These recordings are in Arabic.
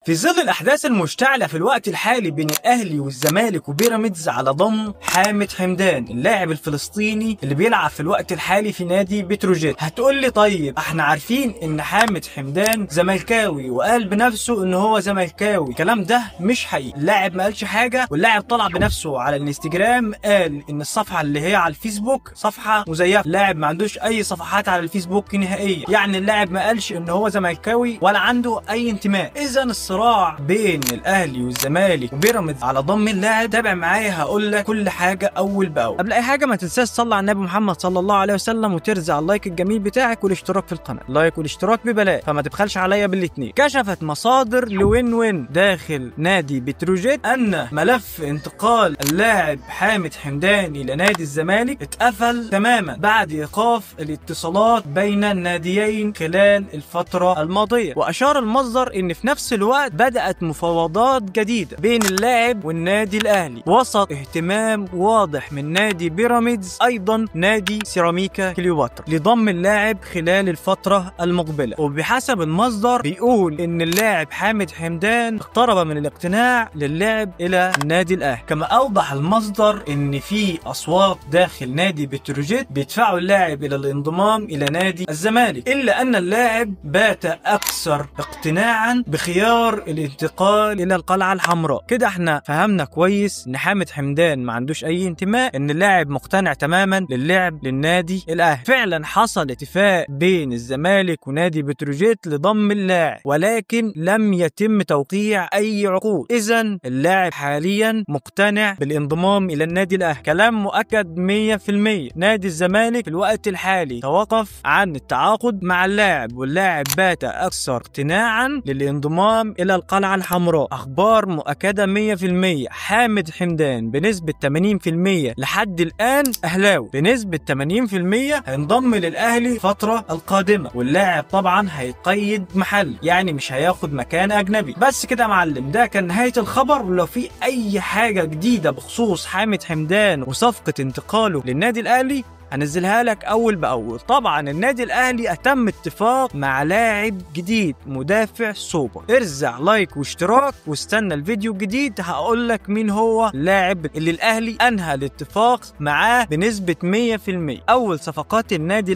في ظل الاحداث المشتعله في الوقت الحالي بين الاهلي والزمالك وبيراميدز على ضم حامد حمدان اللاعب الفلسطيني اللي بيلعب في الوقت الحالي في نادي بتروجيت، هتقول لي طيب احنا عارفين ان حامد حمدان زملكاوي وقال بنفسه ان هو زملكاوي. الكلام ده مش حقيقي، اللاعب ما قالش حاجه، واللاعب طلع بنفسه على الانستجرام قال ان الصفحه اللي هي على الفيسبوك صفحه مزيفه. اللاعب ما عندوش اي صفحات على الفيسبوك نهائيا، يعني اللاعب ما قالش ان هو زملكاوي ولا عنده اي انتماء. اذا الصراع بين الاهلي والزمالك وبيراميدز على ضم اللاعب، تابع معايا هقول لك كل حاجه اول باول. قبل اي حاجه ما تنساش تصلي على النبي محمد صلى الله عليه وسلم وترزع اللايك الجميل بتاعك والاشتراك في القناه. اللايك والاشتراك ببلاش فما تبخلش عليا بالاتنين. كشفت مصادر لوين وين داخل نادي بتروجيت ان ملف انتقال اللاعب حامد حمدان الى نادي الزمالك اتقفل تماما بعد ايقاف الاتصالات بين الناديين خلال الفتره الماضيه. واشار المصدر ان في نفس الوقت بدات مفاوضات جديده بين اللاعب والنادي الاهلي وسط اهتمام واضح من نادي بيراميدز، ايضا نادي سيراميكا كليوباترا، لضم اللاعب خلال الفتره المقبله. وبحسب المصدر بيقول ان اللاعب حامد حمدان اقترب من الاقتناع للعب الى النادي الاهلي. كما اوضح المصدر ان في اصوات داخل نادي بتروجيت بيدفعوا اللاعب الى الانضمام الى نادي الزمالك، الا ان اللاعب بات اكثر اقتناعا بخيار الانتقال الى القلعه الحمراء. كده احنا فهمنا كويس ان حامد حمدان ما عندوش اي انتماء، ان اللاعب مقتنع تماما للعب للنادي الاهلي. فعلا حصل اتفاق بين الزمالك ونادي بتروجيت لضم اللاعب، ولكن لم يتم توقيع اي عقود. اذا اللاعب حاليا مقتنع بالانضمام الى النادي الاهلي، كلام مؤكد 100%. نادي الزمالك في الوقت الحالي توقف عن التعاقد مع اللاعب، واللاعب بات اكثر اقتناعا للانضمام الى القلعه الحمراء. اخبار مؤكده 100%. حامد حمدان بنسبه 80% لحد الان اهلاوي، بنسبه 80% هينضم للاهلي الفتره القادمه، واللاعب طبعا هيقيد محل، يعني مش هياخد مكان اجنبي. بس كده يا معلم، ده كان نهايه الخبر. ولو في اي حاجه جديده بخصوص حامد حمدان وصفقه انتقاله للنادي الاهلي هنزلها لك اول باول. طبعا النادي الاهلي اتم اتفاق مع لاعب جديد مدافع سوبر. ارزع لايك واشتراك واستنى الفيديو الجديد، هقول لك مين هو اللاعب اللي الاهلي انهى الاتفاق معاه بنسبه 100%. اول صفقات النادي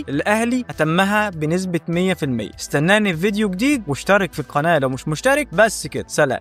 الاهلي اتمها بنسبه 100%. استناني في فيديو جديد واشترك في القناه لو مش مشترك. بس كده، سلام.